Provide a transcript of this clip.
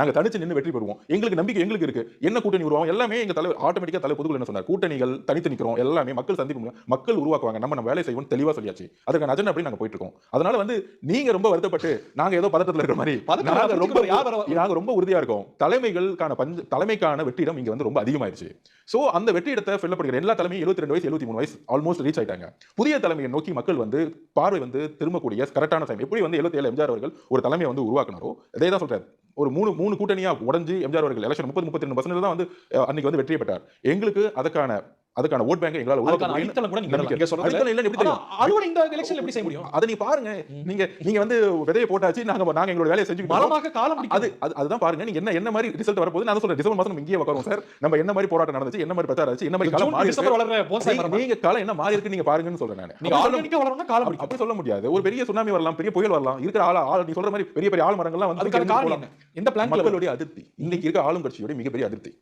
நாங்க தனிச்சு நின்று வெற்றி பெறுவோம், எங்களுக்கு நம்பிக்கை எங்களுக்கு இருக்கு, என்ன கூட்டணி உருவாகும் எல்லாமே எங்க தலைவர் ஆட்டோமேட்டிக்கா தலைவர் பொதுக்குழு என்ன சொன்னார், கூட்டணிகள் தனித்து நிக்கிறோம், எல்லாமே மக்கள் சந்திப்பு மூலம் மக்கள் உருவாக்குவாங்க, நம்ம வேலை செய்வோம் தெளிவா சொல்லியாச்சு. அதுக்கான அஜெண்டா அப்படி நாங்க போயிட்டு இருக்கோம். அதனால வந்து நீங்க ரொம்ப வருத்தப்பட்டு நாங்க ஏதோ பதட்டத்துல இருக்கிற மாதிரி நாங்க ரொம்ப உறுதியா இருக்கோம். தலைமைக்கான வெற்றிடம் இங்க வந்து ரொம்ப அதிகமாயிருச்சு. சோ அந்த வெற்றிடத்தை ஃபில் அப் பண்ணிக்கிற எல்லா தலைமையும் 72 வயசு 73 வயசு ஆல்மோஸ்ட் ரீச் ஆயிட்டாங்க. புதிய தலைமையை நோக்கி மக்கள் வந்து பார்வை வந்து திரும்பக்கூடிய கரெக்டான டைம். எப்படி வந்து 77 எம்ஜிஆர் அவர்கள் ஒரு தலைமையை வந்து உருவாக்குனாரோ அதே தான் சொல்றாரு. ஒரு மூணு கூட்டணியா உடைஞ்சு எம்ஜிஆர் அவர்கள் எலெக்ஷன் 32% தான் வந்து அன்னைக்கு வந்து வெற்றி பெற்றார். எங்களுக்கு அதுக்கான ஓட் பேங்க் எங்களால உருவாக்க முடியும். அதை நீ பாருங்க. நீங்க வந்து விதையை போட்டாச்சு, நாங்க எங்களோட வேலையை செஞ்சுக்கிட்டோம். அதுதான் பாருங்க. நீங்க என்ன மாதிரி ரிசல்ட் வரப்போகுது. நான் சொல்றேன் டிசம்பர் மாசம் இங்கேயே உட்காருவோம் சார். நம்ம என்ன மாதிரி போராட்டம் நடந்துச்சு, என்ன மாதிரி பிரச்சாரம் ஆச்சு, என்ன மாதிரி காலம் மாறி இருக்கு, நீங்க காலம் என்ன மாறி இருக்கு நீங்க பாருங்கன்னு சொல்றேன் நான். நீங்க ஆர்கானிக்கா வளரணும்னா காலம் அப்படி சொல்ல முடியாது. ஒரு பெரிய சுனாமி வரலாம், பெரிய புயல் வரலாம். இருக்கிற ஆள் நீ சொல்ற மாதிரி பெரிய பெரிய ஆள் மரங்கள்லாம் வந்து இந்த பிளான் மக்களுடைய அதிருப்தி. இன்னைக்கு இருக்க ஆளும் கட்சியோட மிகப்பெரிய அதிருப்தி.